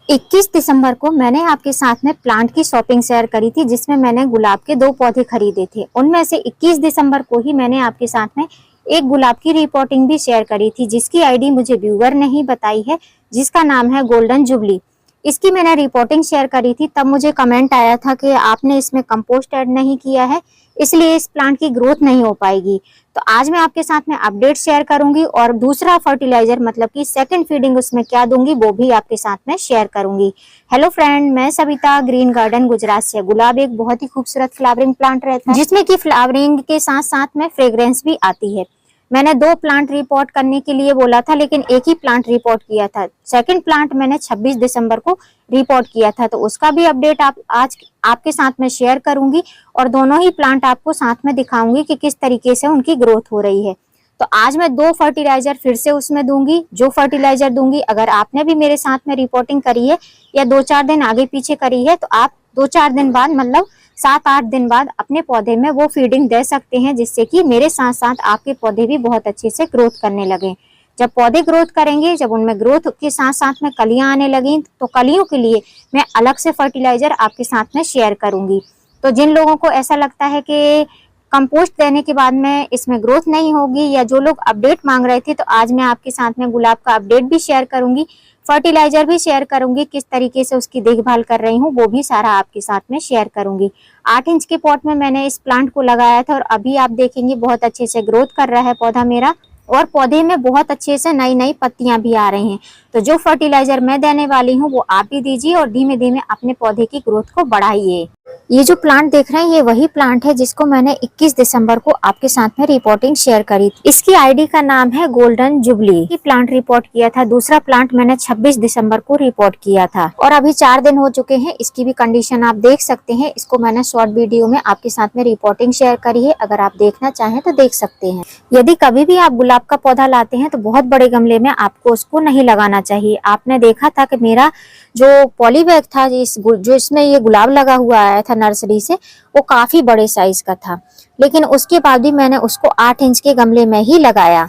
21 दिसंबर को मैंने आपके साथ में प्लांट की शॉपिंग शेयर करी थी, जिसमें मैंने गुलाब के 2 पौधे खरीदे थे। उनमें से 21 दिसंबर को ही मैंने आपके साथ में एक गुलाब की रिपोर्टिंग भी शेयर करी थी, जिसकी आईडी मुझे व्यूअर ने ही बताई है, जिसका नाम है गोल्डन जुबली। इसकी मैंने रिपोर्टिंग शेयर करी थी, तब मुझे कमेंट आया था कि आपने इसमें कंपोस्ट ऐड नहीं किया है, इसलिए इस प्लांट की ग्रोथ नहीं हो पाएगी। तो आज मैं आपके साथ में अपडेट शेयर करूंगी और दूसरा फर्टिलाइजर मतलब कि सेकंड फीडिंग उसमें क्या दूंगी वो भी आपके साथ में शेयर करूंगी। हेलो फ्रेंड, मैं सविता ग्रीन गार्डन गुजरात से। गुलाब एक बहुत ही खूबसूरत फ्लावरिंग प्लांट रहता है, जिसमें कि फ्लावरिंग के साथ साथ में फ्रेग्रेंस भी आती है। मैंने 2 प्लांट रिपोर्ट करने के लिए बोला था, लेकिन एक ही प्लांट रिपोर्ट किया था। सेकंड प्लांट मैंने 26 दिसंबर को रिपोर्ट किया था, तो उसका भी अपडेट आज आपके साथ में शेयर करूंगी और दोनों ही प्लांट आपको साथ में दिखाऊंगी कि किस तरीके से उनकी ग्रोथ हो रही है। तो आज मैं 2 फर्टिलाइजर फिर से उसमें दूंगी। जो फर्टिलाइजर दूंगी, अगर आपने भी मेरे साथ में रिपोर्टिंग करी है या 2-4 दिन आगे पीछे करी है, तो आप 2-4 दिन बाद मतलब 7-8 दिन बाद अपने पौधे में वो फीडिंग दे सकते हैं, जिससे कि मेरे साथ साथ आपके पौधे भी बहुत अच्छे से ग्रोथ करने लगे। जब पौधे ग्रोथ करेंगे, जब उनमें ग्रोथ के साथ साथ में कलियां आने लगी, तो कलियों के लिए मैं अलग से फर्टिलाइजर आपके साथ में शेयर करूंगी। तो जिन लोगों को ऐसा लगता है कि कंपोस्ट देने के बाद में इसमें ग्रोथ नहीं होगी, या जो लोग अपडेट मांग रहे थे, तो आज मैं आपके साथ में गुलाब का अपडेट भी शेयर करूंगी, फर्टिलाइजर भी शेयर करूंगी, किस तरीके से उसकी देखभाल कर रही हूँ वो भी सारा आपके साथ में शेयर करूंगी। 8 इंच के पॉट में मैंने इस प्लांट को लगाया था और अभी आप देखेंगे बहुत अच्छे से ग्रोथ कर रहा है पौधा मेरा, और पौधे में बहुत अच्छे से नई नई पत्तियां भी आ रही हैं। तो जो फर्टिलाइजर मैं देने वाली हूँ वो आप भी दीजिए और धीमे धीमे अपने पौधे की ग्रोथ को बढ़ाइए। ये जो प्लांट देख रहे हैं, ये वही प्लांट है जिसको मैंने 21 दिसंबर को आपके साथ में रिपोर्टिंग शेयर करी थी। इसकी आईडी का नाम है गोल्डन जुबली। ये प्लांट रिपोर्ट किया था। दूसरा प्लांट मैंने 26 दिसंबर को रिपोर्ट किया था और अभी 4 दिन हो चुके हैं। इसकी भी कंडीशन आप देख सकते हैं। इसको मैंने शॉर्ट वीडियो में आपके साथ में रिपोर्टिंग शेयर करी है, अगर आप देखना चाहें तो देख सकते हैं। यदि कभी भी आप गुलाब का पौधा लाते हैं तो बहुत बड़े गमले में आपको उसको नहीं लगाना चाहिए। आपने देखा था कि मेरा जो पॉली बैग था, जो इसमें ये गुलाब लगा हुआ आया था नर्सरी से, वो काफी बड़े साइज का था, लेकिन उसके बाद भी मैंने उसको 8 इंच के गमले में ही लगाया।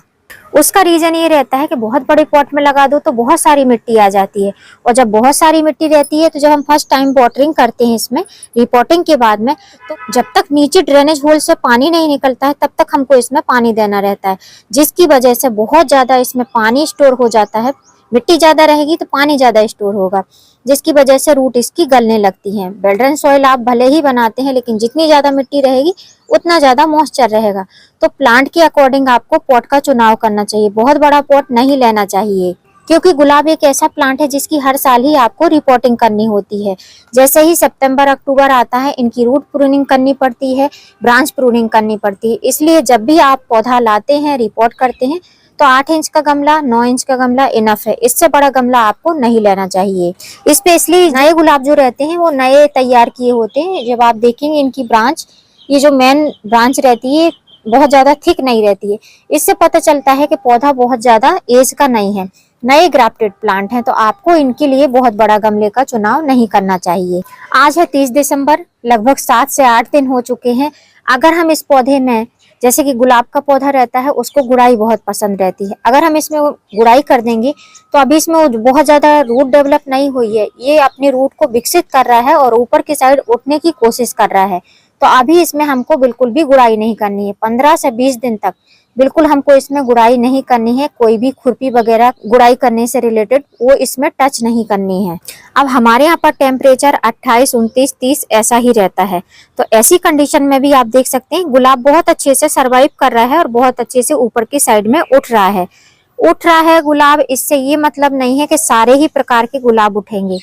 उसका रीजन ये रहता है कि बहुत बड़े पॉट में लगा दो तो बहुत सारी मिट्टी आ जाती है, और जब बहुत सारी मिट्टी रहती है तो जब हम फर्स्ट टाइम वाटरिंग करते हैं इसमें रिपोर्टिंग के बाद में, तो जब तक नीचे ड्रेनेज होल से पानी नहीं निकलता है तब तक हमको इसमें पानी देना रहता है, जिसकी वजह से बहुत ज्यादा इसमें पानी स्टोर हो जाता है। मिट्टी ज्यादा रहेगी तो पानी ज्यादा स्टोर होगा, जिसकी वजह से रूट इसकी गलने लगती हैं। बेल्ड्रन सॉइल आप भले ही बनाते हैं, लेकिन जितनी ज्यादा मिट्टी रहेगी उतना ज्यादा मॉइस्चर रहेगा। तो प्लांट के अकॉर्डिंग आपको पॉट का चुनाव करना चाहिए। बहुत बड़ा पॉट नहीं लेना चाहिए, क्योंकि गुलाब एक ऐसा प्लांट है जिसकी हर साल ही आपको रिपोर्टिंग करनी होती है। जैसे ही सितंबर अक्टूबर आता है, इनकी रूट प्रूनिंग करनी पड़ती है, ब्रांच प्रूनिंग करनी पड़ती है। इसलिए जब भी आप पौधा लाते हैं, रिपोर्ट करते हैं, तो 8 इंच का गमला, 9 इंच का गमला इनफ है। इससे बड़ा गमला आपको नहीं लेना चाहिए। स्पेशली नए गुलाब जो रहते हैं वो नए तैयार किए होते हैं। जब आप देखेंगे इनकी ब्रांच, ये जो मेन ब्रांच रहती है बहुत ज्यादा थिक नहीं रहती है। इससे पता चलता है कि पौधा बहुत ज्यादा एज का नहीं है, नए ग्राफ्टेड प्लांट हैं। तो आपको इनके लिए बहुत बड़ा गमले का चुनाव नहीं करना चाहिए। आज है 30 दिसंबर, लगभग 7 से 8 दिन हो चुके हैं। अगर हम इस पौधे में, जैसे कि गुलाब का पौधा रहता है उसको गुड़ाई बहुत पसंद रहती है, अगर हम इसमें गुड़ाई कर देंगे तो अभी इसमें बहुत ज्यादा रूट डेवलप नहीं हुई है। ये अपने रूट को विकसित कर रहा है और ऊपर की साइड उठने की कोशिश कर रहा है। तो अभी इसमें हमको बिल्कुल भी गुड़ाई नहीं करनी है। 15 से 20 दिन तक बिल्कुल हमको इसमें गुड़ाई नहीं करनी है। कोई भी खुरपी वगैरह गुड़ाई करने से रिलेटेड वो इसमें टच नहीं करनी है। अब हमारे यहाँ पर टेम्परेचर 28, 29, 30 ऐसा ही रहता है। तो ऐसी कंडीशन में भी आप देख सकते हैं गुलाब बहुत अच्छे से सरवाइव कर रहा है और बहुत अच्छे से ऊपर की साइड में उठ रहा है गुलाब। इससे ये मतलब नहीं है कि सारे ही प्रकार के गुलाब उठेंगे।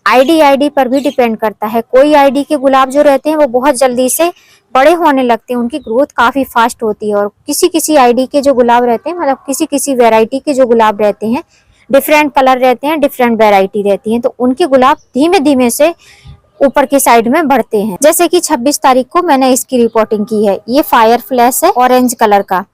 आईडी पर भी डिपेंड करता है। कोई आईडी के गुलाब जो रहते हैं वो बहुत जल्दी से बड़े होने लगते हैं, उनकी ग्रोथ काफी फास्ट होती है। और किसी आईडी के जो गुलाब रहते हैं, मतलब किसी वैरायटी के जो गुलाब रहते हैं, डिफरेंट कलर रहते हैं, डिफरेंट वैरायटी रहती है, तो उनके गुलाब धीमे धीमे से ऊपर की साइड में बढ़ते हैं। जैसे कि 26 तारीख को मैंने इसकी रिपोर्टिंग की है। ये फायर फ्लैश है ऑरेंज कलर का।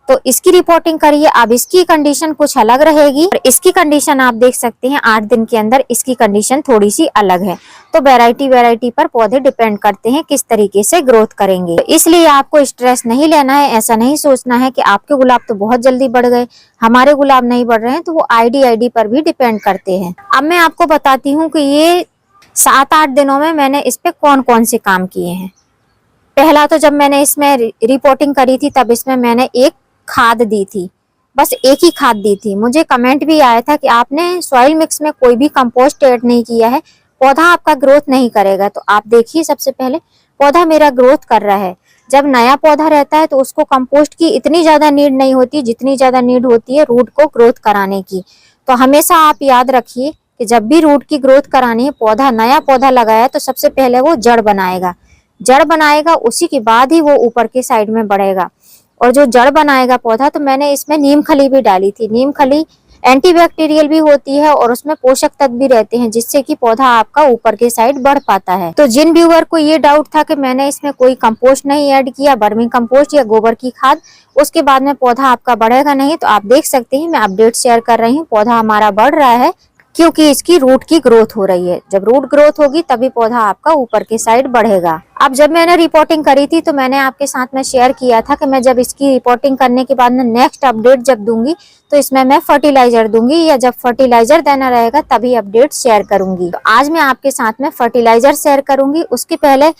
तो इसकी रिपोर्टिंग करिए। अब इसकी कंडीशन कुछ अलग रहेगी और इसकी कंडीशन आप देख सकते हैं 8 दिन के अंदर इसकी कंडीशन थोड़ी सी अलग है। तो वैरायटी पर पौधे डिपेंड करते हैं किस तरीके से ग्रोथ करेंगे। तो इसलिए आपको स्ट्रेस नहीं लेना है, ऐसा नहीं सोचना है कि आपके गुलाब तो बहुत जल्दी बढ़ गए, हमारे गुलाब नहीं बढ़ रहे हैं। तो वो आईडी पर भी डिपेंड करते हैं। अब मैं आपको बताती हूँ कि ये 7-8 दिनों में मैंने इस पे कौन कौन से काम किए हैं। पहला तो जब मैंने इसमें रिपोर्टिंग करी थी तब इसमें मैंने एक खाद दी थी, बस एक ही खाद दी थी। मुझे कमेंट भी आया था कि आपने सॉइल मिक्स में कोई भी कंपोस्ट ऐड नहीं किया है, पौधा आपका ग्रोथ नहीं करेगा। तो आप देखिए, सबसे पहले पौधा मेरा ग्रोथ कर रहा है। जब नया पौधा रहता है तो उसको कंपोस्ट की इतनी ज्यादा नीड नहीं होती जितनी ज्यादा नीड होती है रूट को ग्रोथ कराने की। तो हमेशा आप याद रखिए कि जब भी रूट की ग्रोथ करानी है, पौधा नया पौधा लगाया तो सबसे पहले वो जड़ बनाएगा, उसी के बाद ही वो ऊपर के साइड में बढ़ेगा। और जो जड़ बनाएगा पौधा, तो मैंने इसमें नीम खली भी डाली थी। नीम खली एंटीबैक्टीरियल भी होती है और उसमें पोषक तत्व भी रहते हैं जिससे कि पौधा आपका ऊपर के साइड बढ़ पाता है। तो जिन व्यूअर को ये डाउट था कि मैंने इसमें कोई कंपोस्ट नहीं ऐड किया, वर्मी कंपोस्ट या गोबर की खाद, उसके बाद में पौधा आपका बढ़ेगा नहीं, तो आप देख सकते हैं मैं अपडेट शेयर कर रही हूँ। पौधा हमारा बढ़ रहा है क्योंकि इसकी रूट की ग्रोथ हो रही है। जब रूट ग्रोथ होगी तभी पौधा आपका ऊपर के साइड बढ़ेगा। अब जब मैंने रिपोर्टिंग करी थी तो मैंने आपके साथ में शेयर किया था कि मैं जब इसकी रिपोर्टिंग करने के बाद में नेक्स्ट अपडेट जब दूंगी तो इसमें मैं फर्टिलाइजर दूंगी, या जब फर्टिलाइजर देना रहेगा तभी अपडेट शेयर करूंगी। तो आज मैं आपके साथ में फर्टिलाइजर शेयर करूंगी। उसके पहले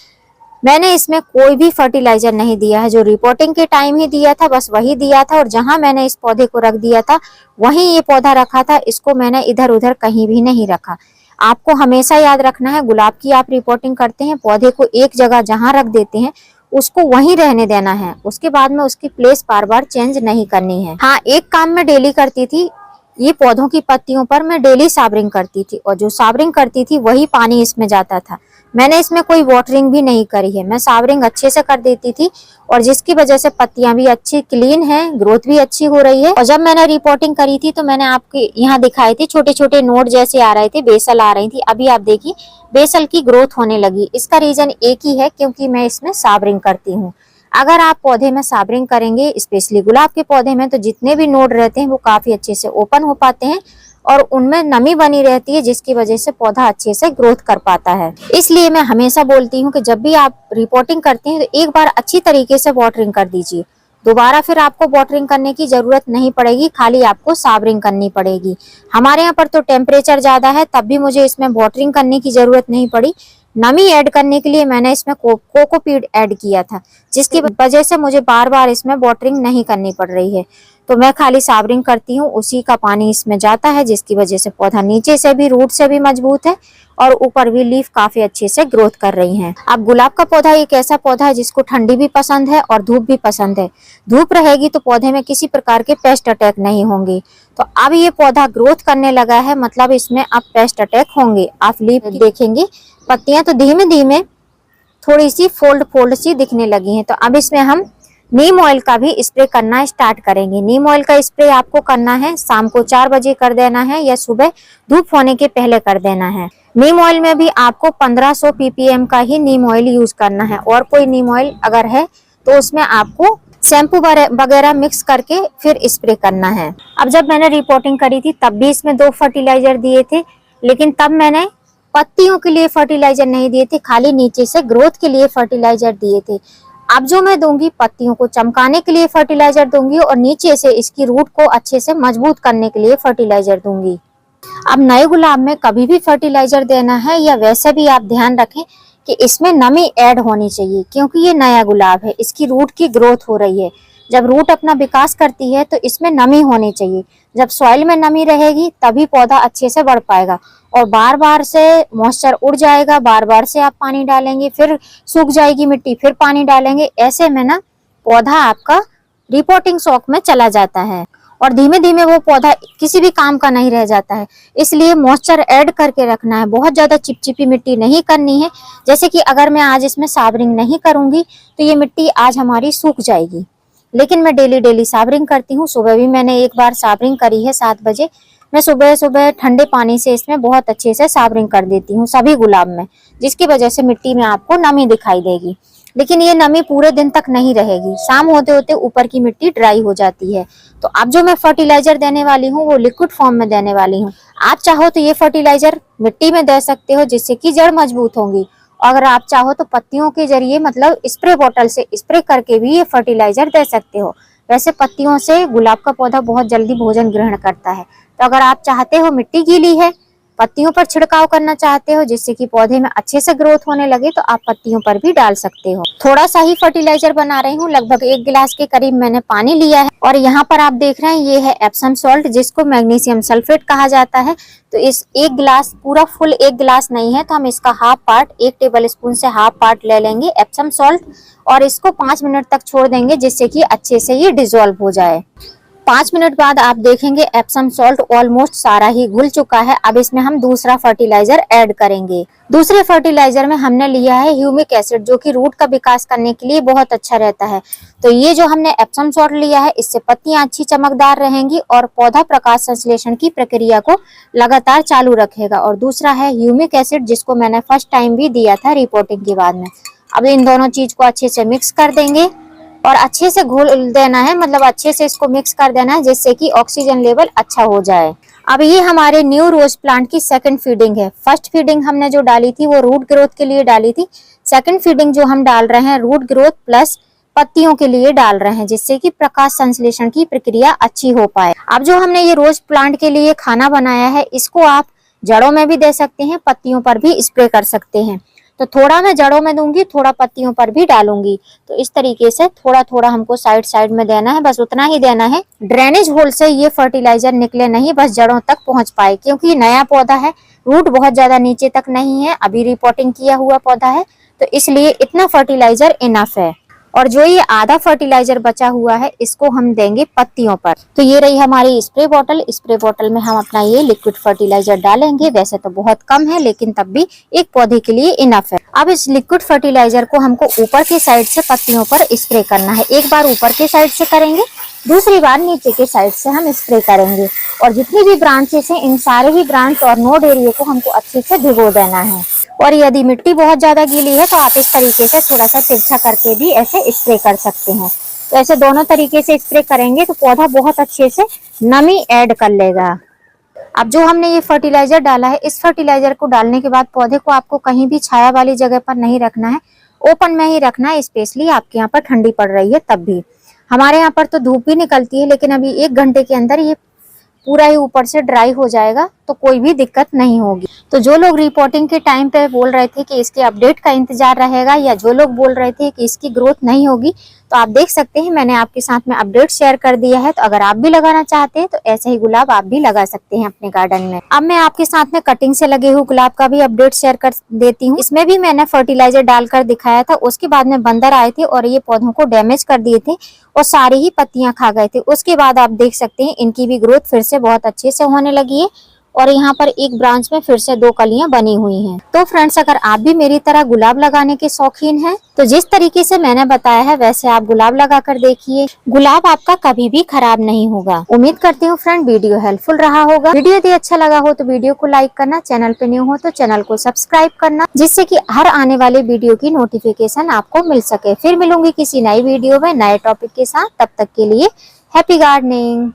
मैंने इसमें कोई भी फर्टिलाइजर नहीं दिया है, जो रिपोर्टिंग के टाइम ही दिया था बस वही दिया था। और जहां मैंने इस पौधे को रख दिया था वहीं ये पौधा रखा था, इसको मैंने इधर उधर कहीं भी नहीं रखा। आपको हमेशा याद रखना है, गुलाब की आप रिपोर्टिंग करते हैं, पौधे को एक जगह जहां रख देते हैं उसको वहीं रहने देना है। उसके बाद में उसकी प्लेस बार बार चेंज नहीं करनी है। हाँ, एक काम मैं डेली करती थी, ये पौधों की पत्तियों पर मैं डेली साबरिंग करती थी, और जो साबरिंग करती थी वही पानी इसमें जाता था। मैंने इसमें कोई वाटरिंग भी नहीं करी है, मैं साबरिंग अच्छे से कर देती थी, और जिसकी वजह से पत्तियां भी अच्छी क्लीन हैं, ग्रोथ भी अच्छी हो रही है। और जब मैंने रिपोर्टिंग करी थी तो मैंने आपके यहाँ दिखाए थे छोटे छोटे नोड जैसे आ रहे थे, बेसल आ रही थी। अभी आप देखिए बेसल की ग्रोथ होने लगी। इसका रीजन एक ही है, क्योंकि मैं इसमें साबरिंग करती हूँ। अगर आप पौधे में साबरिंग करेंगे, स्पेशली गुलाब के पौधे में, तो जितने भी नोड रहते हैं वो काफी अच्छे से ओपन हो पाते हैं और उनमें नमी बनी रहती है, जिसकी वजह से पौधा अच्छे से ग्रोथ कर पाता है। इसलिए मैं हमेशा बोलती हूँ कि जब भी आप रिपोर्टिंग करते हैं तो एक बार अच्छी तरीके से वाटरिंग कर दीजिए। दोबारा फिर आपको वाटरिंग करने की जरूरत नहीं पड़ेगी, खाली आपको साबरिंग करनी पड़ेगी। हमारे यहाँ पर तो टेम्परेचर ज्यादा है, तब भी मुझे इसमें वाटरिंग करने की जरूरत नहीं पड़ी। नमी ऐड करने के लिए मैंने इसमें कोकोपीट ऐड किया था, जिसकी वजह से मुझे बार बार इसमें वाटरिंग नहीं करनी पड़ रही है। तो मैं खाली साबरिंग करती हूँ, उसी का पानी इसमें जाता है, जिसकी वजह से पौधा नीचे से भी, रूट से भी मजबूत है और ऊपर भी लीफ काफी अच्छे से ग्रोथ कर रही हैं। अब गुलाब का पौधा एक ऐसा पौधा है जिसको ठंडी भी पसंद है और धूप भी पसंद है। धूप रहेगी तो पौधे में किसी प्रकार के पेस्ट अटैक नहीं होंगे। तो अब ये पौधा ग्रोथ करने लगा है, मतलब इसमें अब पेस्ट अटैक होंगे। आप लीफ देखेंगे, पत्तियां तो धीमे धीमे थोड़ी सी फोल्ड सी दिखने लगी हैं। तो अब इसमें हम नीम ऑयल का भी स्प्रे करना स्टार्ट करेंगे। नीम ऑयल का स्प्रे आपको करना है शाम को 4 बजे कर देना है, या सुबह धूप होने के पहले कर देना है। नीम ऑयल में भी आपको 1500 ppm का ही नीम ऑयल यूज करना है, और कोई नीम ऑयल अगर है तो उसमें आपको शैम्पू वगैरह मिक्स करके फिर स्प्रे करना है। अब जब मैंने रिपोर्टिंग करी थी तब भी इसमें 2 फर्टिलाइजर दिए थे, लेकिन तब मैंने पत्तियों के लिए फर्टिलाइजर नहीं दिए थे, खाली नीचे से ग्रोथ के लिए फर्टिलाइजर दिए थे। अब जो मैं दूंगी पत्तियों को चमकाने के लिए फर्टिलाइजर दूंगी, और नीचे से इसकी रूट को अच्छे से मजबूत करने के लिए फर्टिलाइजर दूंगी। अब नए गुलाब में कभी भी फर्टिलाइजर देना है या वैसे भी आप ध्यान रखें कि इसमें नमी ऐड होनी चाहिए, क्योंकि ये नया गुलाब है, इसकी रूट की ग्रोथ हो रही है। जब रूट अपना विकास करती है तो इसमें नमी होनी चाहिए। जब सॉइल में नमी रहेगी तभी पौधा अच्छे से बढ़ पाएगा, और बार बार से मॉइस्चर उड़ जाएगा, बार बार से आप पानी डालेंगे, फिर सूख जाएगी मिट्टी, फिर पानी डालेंगे, ऐसे में ना पौधा आपका रिपोर्टिंग शॉक में चला जाता है और धीमे धीमे वो पौधा किसी भी काम का नहीं रह जाता है। इसलिए मॉइस्चर ऐड करके रखना है, बहुत ज्यादा चिपचिपी मिट्टी नहीं करनी है। जैसे कि अगर मैं आज इसमें साबरिंग नहीं करूंगी तो ये मिट्टी आज हमारी सूख जाएगी, लेकिन मैं डेली साबरिंग करती हूँ। सुबह भी मैंने एक बार साबरिंग करी है 7 बजे। मैं सुबह सुबह ठंडे पानी से इसमें बहुत अच्छे से साबरिंग कर देती हूँ सभी गुलाब में, जिसकी वजह से मिट्टी में आपको नमी दिखाई देगी। लेकिन ये नमी पूरे दिन तक नहीं रहेगी, शाम होते होते ऊपर की मिट्टी ड्राई हो जाती है। तो अब जो मैं फर्टिलाइजर देने वाली हूँ वो लिक्विड फॉर्म में देने वाली हूँ। आप चाहो तो ये फर्टिलाइजर मिट्टी में दे सकते हो, जिससे कि जड़ मजबूत होंगी। अगर आप चाहो तो पत्तियों के जरिए मतलब स्प्रे बॉटल से स्प्रे करके भी ये फर्टिलाइजर दे सकते हो। वैसे पत्तियों से गुलाब का पौधा बहुत जल्दी भोजन ग्रहण करता है। तो अगर आप चाहते हो, मिट्टी गीली है, पत्तियों पर छिड़काव करना चाहते हो जिससे कि पौधे में अच्छे से ग्रोथ होने लगे, तो आप पत्तियों पर भी डाल सकते हो। थोड़ा सा ही फर्टिलाइजर बना रही हूँ, लगभग 1 गिलास के करीब मैंने पानी लिया है। और यहाँ पर आप देख रहे हैं ये है एप्सम सॉल्ट, जिसको मैग्नीशियम सल्फेट कहा जाता है। तो इस 1 गिलास, पूरा फुल 1 गिलास नहीं है, तो हम इसका हाफ पार्ट, 1 टेबल स्पून से हाफ पार्ट ले लेंगे एप्सम सॉल्ट, और इसको 5 मिनट तक छोड़ देंगे जिससे कि अच्छे से ये डिसॉल्व हो जाए। 5 मिनट बाद आप देखेंगे एप्सम सॉल्ट ऑलमोस्ट सारा ही घुल चुका है। अब इसमें हम दूसरा फर्टिलाइजर ऐड करेंगे। दूसरे फर्टिलाइजर में हमने लिया है ह्यूमिक एसिड, जो कि रूट का विकास करने के लिए बहुत अच्छा रहता है। तो ये जो हमने एप्सम सॉल्ट लिया है, इससे पत्तियां अच्छी चमकदार रहेंगी और पौधा प्रकाश संश्लेषण की प्रक्रिया को लगातार चालू रखेगा। और दूसरा है ह्यूमिक एसिड, जिसको मैंने फर्स्ट टाइम भी दिया था रिपोर्टिंग के बाद में। अब इन दोनों चीज को अच्छे से मिक्स कर देंगे और अच्छे से घोल देना है, मतलब अच्छे से इसको मिक्स कर देना है जिससे कि ऑक्सीजन लेवल अच्छा हो जाए। अब ये हमारे न्यू रोज प्लांट की सेकंड फीडिंग है। फर्स्ट फीडिंग हमने जो डाली थी वो रूट ग्रोथ के लिए डाली थी। सेकंड फीडिंग जो हम डाल रहे हैं, रूट ग्रोथ प्लस पत्तियों के लिए डाल रहे हैं, जिससे कि प्रकाश संश्लेषण की प्रक्रिया अच्छी हो पाए। अब जो हमने ये रोज प्लांट के लिए खाना बनाया है, इसको आप जड़ों में भी दे सकते हैं, पत्तियों पर भी स्प्रे कर सकते हैं। तो थोड़ा मैं जड़ों में दूंगी, थोड़ा पत्तियों पर भी डालूंगी। तो इस तरीके से थोड़ा थोड़ा हमको साइड साइड में देना है, बस उतना ही देना है। ड्रेनेज होल से ये फर्टिलाइजर निकले नहीं, बस जड़ों तक पहुंच पाए, क्योंकि नया पौधा है, रूट बहुत ज्यादा नीचे तक नहीं है, अभी रिपोर्टिंग किया हुआ पौधा है, तो इसलिए इतना फर्टिलाइजर इनफ है। और जो ये आधा फर्टिलाइजर बचा हुआ है, इसको हम देंगे पत्तियों पर। तो ये रही हमारी स्प्रे बॉटल। स्प्रे बॉटल में हम अपना ये लिक्विड फर्टिलाइजर डालेंगे। वैसे तो बहुत कम है, लेकिन तब भी एक पौधे के लिए इनफ है। अब इस लिक्विड फर्टिलाइजर को हमको ऊपर की साइड से पत्तियों पर स्प्रे करना है। एक बार ऊपर के साइड से करेंगे, दूसरी बार नीचे के साइड से हम स्प्रे करेंगे। और जितनी भी ब्रांचेस हैं, इन सारे ही ब्रांच और नोड एरिया को हमको अच्छे से भिगो देना है। और यदि मिट्टी बहुत ज्यादा गीली है तो आप इस तरीके से थोड़ा सा तिरछा करके भी ऐसे स्प्रे कर सकते हैं। तो ऐसे दोनों तरीके से स्प्रे करेंगे तो पौधा बहुत अच्छे से नमी ऐड कर लेगा। अब जो हमने ये फर्टिलाइजर डाला है, इस फर्टिलाइजर को डालने के बाद पौधे को आपको कहीं भी छाया वाली जगह पर नहीं रखना है, ओपन में ही रखना है। स्पेशली आपके यहाँ पर ठंडी पड़ रही है तब भी। हमारे यहाँ पर तो धूप भी निकलती है, लेकिन अभी 1 घंटे के अंदर ये पूरा ही ऊपर से ड्राई हो जाएगा, तो कोई भी दिक्कत नहीं होगी। तो जो लोग रिपोर्टिंग के टाइम पे बोल रहे थे कि इसके अपडेट का इंतजार रहेगा, या जो लोग बोल रहे थे कि इसकी ग्रोथ नहीं होगी, तो आप देख सकते हैं मैंने आपके साथ में अपडेट शेयर कर दिया है। तो अगर आप भी लगाना चाहते हैं तो ऐसे ही गुलाब आप भी लगा सकते हैं अपने गार्डन में। अब मैं आपके साथ में कटिंग से लगे हुए गुलाब का भी अपडेट शेयर कर देती हूँ। इसमें भी मैंने फर्टिलाइजर डालकर दिखाया था। उसके बाद में बंदर आए थे और ये पौधों को डैमेज कर दिए थे और सारी ही पत्तियां खा गए थे। उसके बाद आप देख सकते हैं इनकी भी ग्रोथ फिर से बहुत अच्छे से होने लगी है और यहाँ पर एक ब्रांच में फिर से 2 कलियां बनी हुई हैं। तो फ्रेंड्स, अगर आप भी मेरी तरह गुलाब लगाने के शौकीन हैं, तो जिस तरीके से मैंने बताया है वैसे आप गुलाब लगा कर देखिए। गुलाब आपका कभी भी खराब नहीं होगा। उम्मीद करती हूँ फ्रेंड वीडियो हेल्पफुल रहा होगा। वीडियो यदि अच्छा लगा हो तो वीडियो को लाइक करना, चैनल पे न्यू हो तो चैनल को सब्सक्राइब करना, जिससे कि हर आने वाले वीडियो की नोटिफिकेशन आपको मिल सके। फिर मिलूंगी किसी नई वीडियो में नए टॉपिक के साथ। तब तक के लिए हैप्पी गार्डनिंग।